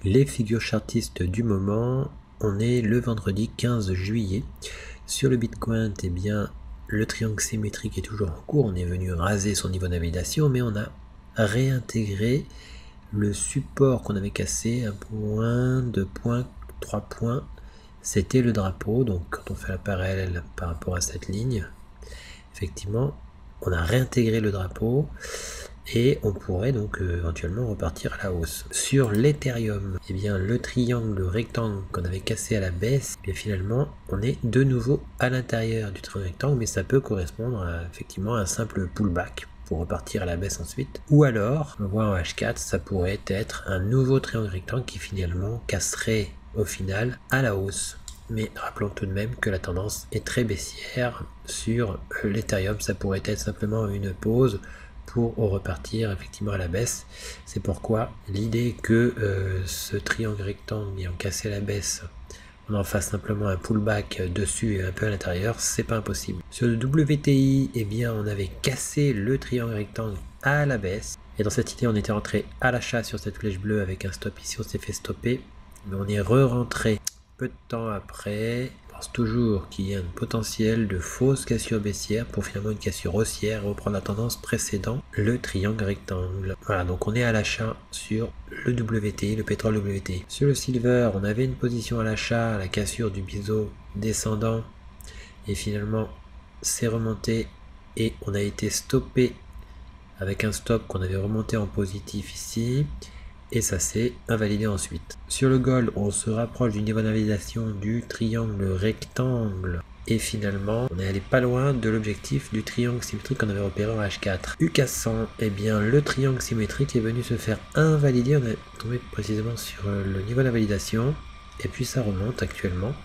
Les figures chartistes du moment, on est le vendredi 15 juillet. Sur le Bitcoin, eh bien, le triangle symétrique est toujours en cours. On est venu raser son niveau d'invalidation, mais on a réintégré le support qu'on avait cassé, 1 point, 2 points, 3 points. C'était le drapeau. Donc, quand on fait la parallèle par rapport à cette ligne, effectivement, on a réintégré le drapeau. Et on pourrait donc éventuellement repartir à la hausse. Sur l'Ethereum, eh bien le triangle rectangle qu'on avait cassé à la baisse, et finalement on est de nouveau à l'intérieur du triangle rectangle, mais ça peut correspondre à effectivement un simple pullback pour repartir à la baisse ensuite. Ou alors, on voit en H4, ça pourrait être un nouveau triangle rectangle qui finalement casserait au final à la hausse. Mais rappelons tout de même que la tendance est très baissière sur l'Ethereum. Ça pourrait être simplement une pause pour repartir effectivement à la baisse. C'est pourquoi l'idée que ce triangle rectangle ayant cassé la baisse, on en fasse simplement un pullback dessus et un peu à l'intérieur, c'est pas impossible. Sur le WTI, eh bien on avait cassé le triangle rectangle à la baisse. Et dans cette idée, on était rentré à l'achat sur cette flèche bleue avec un stop ici, on s'est fait stopper. Mais on est re-rentré peu de temps après. On pense toujours qu'il y a un potentiel de fausse cassure baissière pour finalement une cassure haussière et reprendre la tendance précédente, le triangle rectangle. Voilà, donc on est à l'achat sur le WTI, le pétrole WTI. Sur le silver, on avait une position à l'achat à la cassure du biseau descendant et finalement c'est remonté et on a été stoppé avec un stop qu'on avait remonté en positif ici. Et ça s'est invalidé ensuite. Sur le gold, on se rapproche du niveau d'invalidation du triangle rectangle. Et finalement, on est allé pas loin de l'objectif du triangle symétrique qu'on avait repéré en H4. UK100, eh bien, le triangle symétrique est venu se faire invalider. On est tombé précisément sur le niveau d'invalidation. Et puis ça remonte actuellement.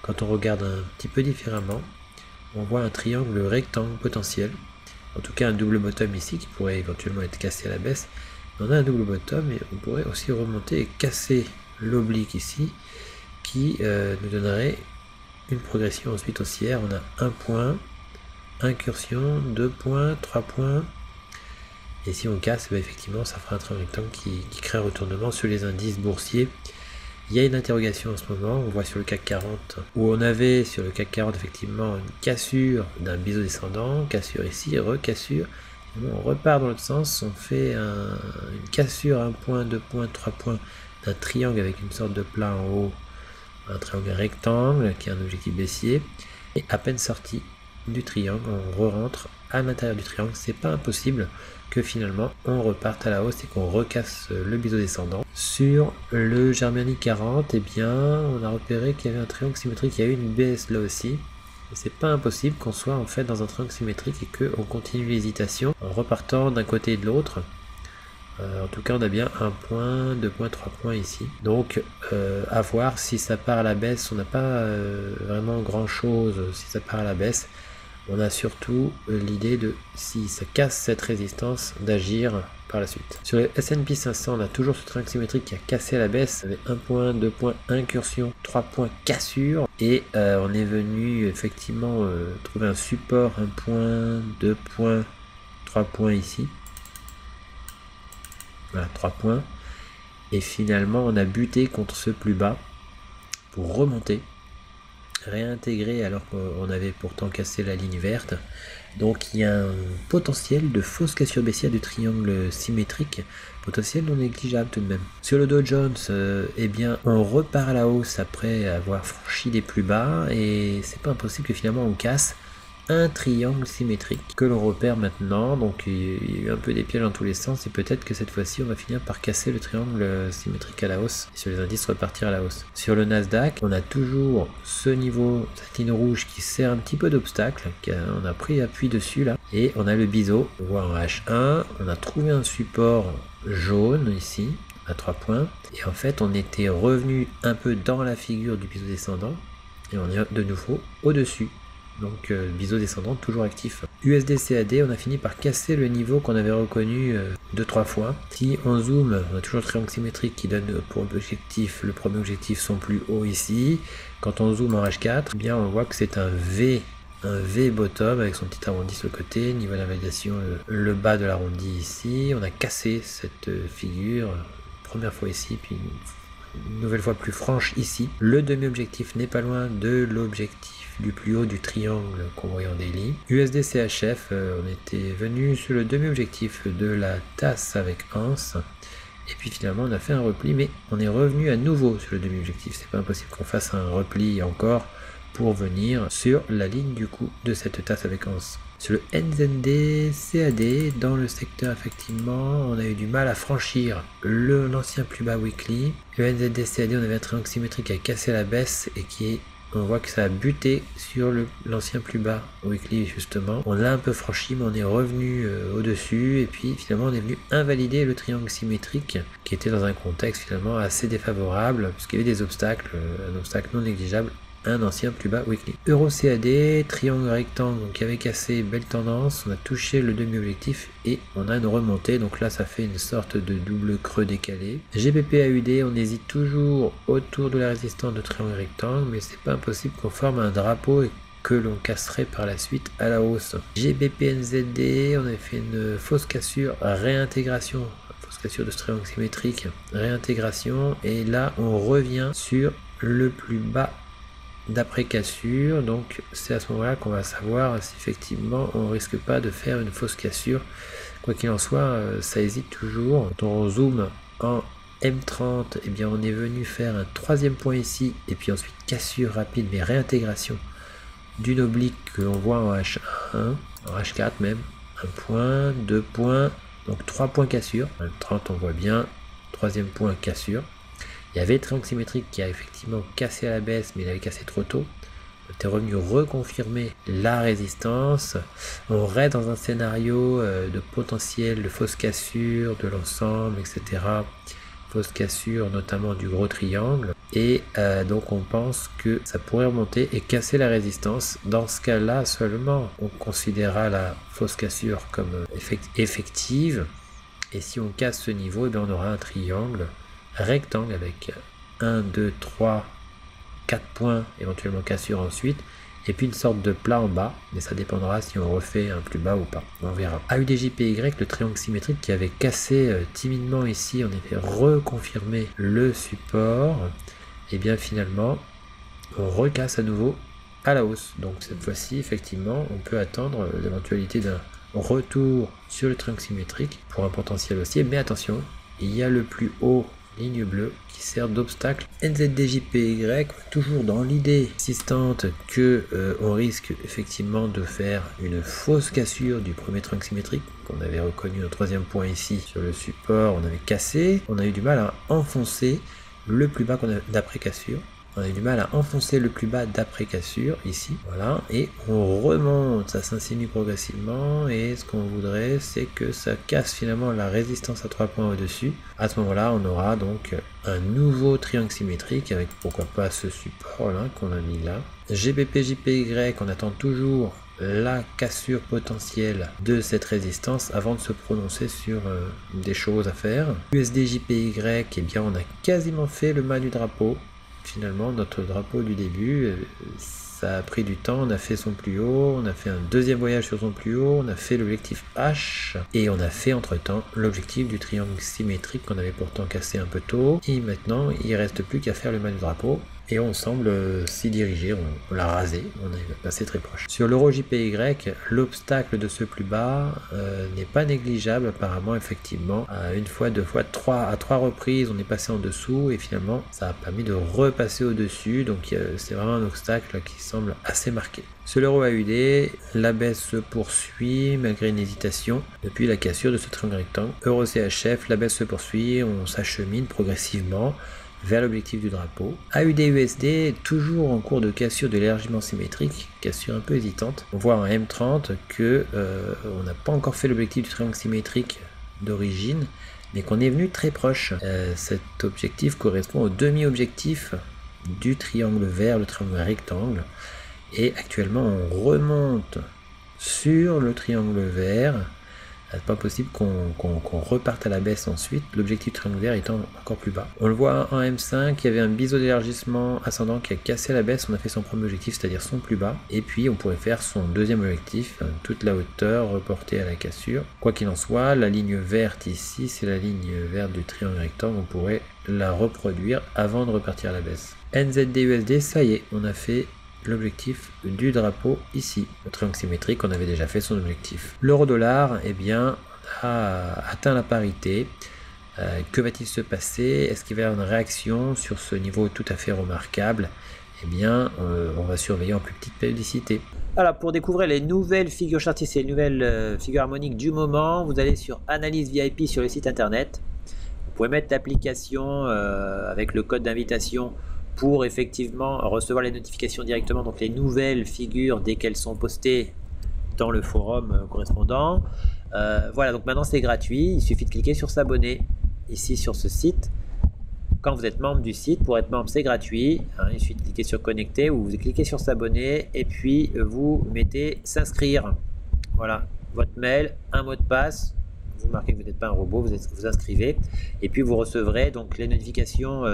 Quand on regarde un petit peu différemment, on voit un triangle rectangle potentiel. En tout cas, un double bottom ici qui pourrait éventuellement être cassé à la baisse. On a un double bottom et on pourrait aussi remonter et casser l'oblique ici qui nous donnerait une progression ensuite haussière. On a un point, incursion, 2 points, 3 points. Et si on casse, bah effectivement, ça fera un triangle rectangle qui crée un retournement sur les indices boursiers. Il y a une interrogation en ce moment, on voit sur le CAC 40, où on avait sur le CAC 40 effectivement une cassure d'un biseau descendant, cassure ici, recassure. On repart dans l'autre sens, on fait une cassure, 1 point, 2 points, 3 points d'un triangle avec une sorte de plat en haut, un triangle rectangle qui est un objectif baissier, et à peine sorti du triangle, on re-rentre à l'intérieur du triangle. C'est pas impossible que finalement on reparte à la hausse et qu'on recasse le biseau descendant. Sur le Germanic 40, eh bien on a repéré qu'il y avait un triangle symétrique, il y a eu une baisse là aussi. C'est pas impossible qu'on soit en fait dans un triangle symétrique et qu'on continue l'hésitation en repartant d'un côté et de l'autre. En tout cas, on a bien 1 point, 2 points, 3 points ici. Donc, à voir si ça part à la baisse. On n'a pas vraiment grand chose si ça part à la baisse. On a surtout l'idée de, si ça casse cette résistance, d'agir par la suite. Sur le S&P 500, on a toujours ce triangle symétrique qui a cassé à la baisse avec 1 point, 2 points, incursion, 3 points, cassure. Et on est venu effectivement trouver un support, 1 point, 2 points, 3 points ici. Voilà, 3 points. Et finalement, on a buté contre ce plus bas pour remonter, réintégrer alors qu'on avait pourtant cassé la ligne verte. Donc il y a un potentiel de fausse cassure baissière du triangle symétrique, potentiel non négligeable tout de même. Sur le Dow Jones, eh bien on repart à la hausse après avoir franchi les plus bas et c'est pas impossible que finalement on casse un triangle symétrique que l'on repère maintenant. Donc il y a eu un peu des pièges dans tous les sens et peut-être que cette fois-ci on va finir par casser le triangle symétrique à la hausse et sur les indices repartir à la hausse. Sur le Nasdaq, on a toujours ce niveau, cette ligne rouge qui sert un petit peu d'obstacle, on a pris appui dessus là et on a le biseau, on voit en H1, on a trouvé un support jaune ici à 3 points et en fait on était revenu un peu dans la figure du biseau descendant et on est de nouveau au-dessus. Donc biseau descendant toujours actif. USD-CAD, on a fini par casser le niveau qu'on avait reconnu 2-3 fois. Si on zoome, on a toujours le triangle symétrique qui donne pour objectif, le premier objectif son plus haut ici. Quand on zoome en H4, eh bien on voit que c'est un V bottom avec son petit arrondi sur le côté, niveau d'invalidation, le bas de l'arrondi ici. On a cassé cette figure, première fois ici, puis une nouvelle fois plus franche ici. Le demi-objectif n'est pas loin de l'objectif du plus haut du triangle qu'on voit en daily. USD CHF, on était venu sur le demi-objectif de la tasse avec Hans. Et puis finalement on a fait un repli, mais on est revenu à nouveau sur le demi-objectif. C'est pas impossible qu'on fasse un repli encore pour venir sur la ligne du coup de cette tasse avec Hans. Sur le NZD CAD, dans le secteur effectivement, on a eu du mal à franchir l'ancien plus bas weekly. Le NZD CAD, on avait un triangle symétrique qui a cassé la baisse et on voit que ça a buté sur l'ancien plus bas weekly justement. On l'a un peu franchi, mais on est revenu au-dessus et puis finalement on est venu invalider le triangle symétrique qui était dans un contexte finalement assez défavorable puisqu'il y avait des obstacles, un obstacle non négligeable, un ancien plus bas weekly. Euro CAD, triangle rectangle donc qui avait cassé, belle tendance, on a touché le demi-objectif et on a une remontée, donc là ça fait une sorte de double creux décalé. GBP AUD, on hésite toujours autour de la résistance de triangle rectangle, mais c'est pas impossible qu'on forme un drapeau et que l'on casserait par la suite à la hausse. GBP NZD, on avait fait une fausse cassure, réintégration, fausse cassure de ce triangle symétrique, réintégration, et là on revient sur le plus bas d'après cassure, donc c'est à ce moment là qu'on va savoir si effectivement on risque pas de faire une fausse cassure. Quoi qu'il en soit, ça hésite toujours. Quand on zoome en M30, et bien on est venu faire un troisième point ici et puis ensuite cassure rapide mais réintégration d'une oblique que l'on voit en H1, en H4 même, un point, deux points, donc 3 points cassure. M30 on voit bien, troisième point cassure. Il y avait le triangle symétrique qui a effectivement cassé à la baisse, mais il avait cassé trop tôt. On était revenu reconfirmer la résistance. On reste dans un scénario de potentiel de fausse cassure de l'ensemble, etc. Fausse cassure notamment du gros triangle. Et donc on pense que ça pourrait remonter et casser la résistance. Dans ce cas-là seulement, on considérera la fausse cassure comme effective. Et si on casse ce niveau, eh bien, on aura un triangle rectangle avec 1, 2, 3, 4 points, éventuellement cassure ensuite, et puis une sorte de plat en bas, mais ça dépendra si on refait un plus bas ou pas, on verra. AUDJPY, le triangle symétrique qui avait cassé timidement ici, on était reconfirmé le support, et bien finalement on recasse à nouveau à la hausse. Donc cette fois-ci effectivement on peut attendre l'éventualité d'un retour sur le triangle symétrique pour un potentiel haussier, mais attention, il y a le plus haut ligne bleue qui sert d'obstacle. NZDJPY, toujours dans l'idée persistante que on risque effectivement de faire une fausse cassure du premier triangle symétrique qu'on avait reconnu au troisième point ici sur le support, on avait cassé, on a eu du mal à enfoncer le plus bas qu'on a d'après cassure. On a eu du mal à enfoncer le plus bas d'après cassure ici, voilà, et on remonte, ça s'insinue progressivement, et ce qu'on voudrait c'est que ça casse finalement la résistance à 3 points au-dessus. À ce moment-là, on aura donc un nouveau triangle symétrique avec pourquoi pas ce support là qu'on a mis là. GBP-JPY, on attend toujours la cassure potentielle de cette résistance avant de se prononcer sur des choses à faire. USD-JPY, eh bien on a quasiment fait le mal du drapeau. Finalement, notre drapeau du début, ça a pris du temps, on a fait son plus haut, on a fait un deuxième voyage sur son plus haut, on a fait l'objectif H, et on a fait entre-temps l'objectif du triangle symétrique qu'on avait pourtant cassé un peu tôt, et maintenant, il ne reste plus qu'à faire le mal du drapeau, et on semble s'y diriger, on l'a rasé, on est passé très proche. Sur l'euro JPY, l'obstacle de ce plus bas n'est pas négligeable apparemment, effectivement. Une fois, deux fois, à trois reprises, on est passé en dessous et finalement ça a permis de repasser au-dessus, donc c'est vraiment un obstacle qui semble assez marqué. Sur l'euro AUD, la baisse se poursuit malgré une hésitation depuis la cassure de ce triangle rectangle. Euro CHF, la baisse se poursuit, on s'achemine progressivement vers l'objectif du drapeau. AUD-USD, toujours en cours de cassure de l'élargissement symétrique, cassure un peu hésitante. On voit en M30 que on n'a pas encore fait l'objectif du triangle symétrique d'origine, mais qu'on est venu très proche. Cet objectif correspond au demi-objectif du triangle vert, le triangle rectangle, et actuellement on remonte sur le triangle vert C'est pas possible qu'on reparte à la baisse ensuite, l'objectif triangulaire étant encore plus bas. On le voit en M5, il y avait un biseau d'élargissement ascendant qui a cassé la baisse, on a fait son premier objectif, c'est-à-dire son plus bas, et puis on pourrait faire son deuxième objectif, toute la hauteur reportée à la cassure. Quoi qu'il en soit, la ligne verte ici, c'est la ligne verte du triangle rectangle, on pourrait la reproduire avant de repartir à la baisse. NZD-USD, ça y est, on a fait l'objectif du drapeau ici. Le triangle symétrique, on avait déjà fait son objectif. L'euro-dollar, eh bien, on a atteint la parité. Que va-t-il se passer? Est-ce qu'il va y avoir une réaction sur ce niveau tout à fait remarquable? Eh bien, on va surveiller en plus petite périodicité. Alors, pour découvrir les nouvelles figures chartistes et les nouvelles figures harmoniques du moment, vous allez sur Analyse VIP sur le site internet. Vous pouvez mettre l'application avec le code d'invitation pour effectivement recevoir les notifications directement, donc les nouvelles figures dès qu'elles sont postées dans le forum correspondant. Voilà, donc maintenant c'est gratuit, il suffit de cliquer sur s'abonner ici sur ce site. Quand vous êtes membre du site, pour être membre c'est gratuit, hein, il suffit de cliquer sur connecter ou vous cliquez sur s'abonner et puis vous mettez s'inscrire. Voilà, votre mail, un mot de passe. Vous marquez que vous n'êtes pas un robot, vous inscrivez et puis vous recevrez donc les notifications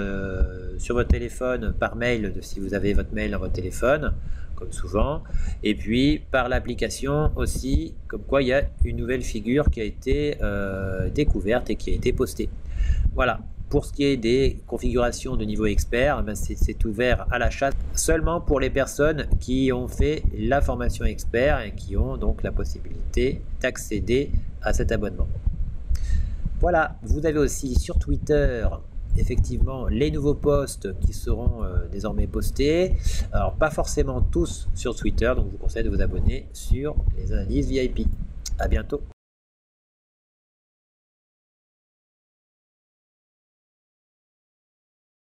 sur votre téléphone par mail si vous avez votre mail dans votre téléphone comme souvent, et puis par l'application aussi, comme quoi il y a une nouvelle figure qui a été découverte et qui a été postée. Voilà, pour ce qui est des configurations de niveau expert, ben c'est ouvert à l'achat seulement pour les personnes qui ont fait la formation expert et qui ont donc la possibilité d'accéder à cet abonnement. Voilà, vous avez aussi sur Twitter effectivement les nouveaux posts qui seront désormais postés. Alors pas forcément tous sur Twitter, donc je vous conseille de vous abonner sur les analyses VIP. À bientôt.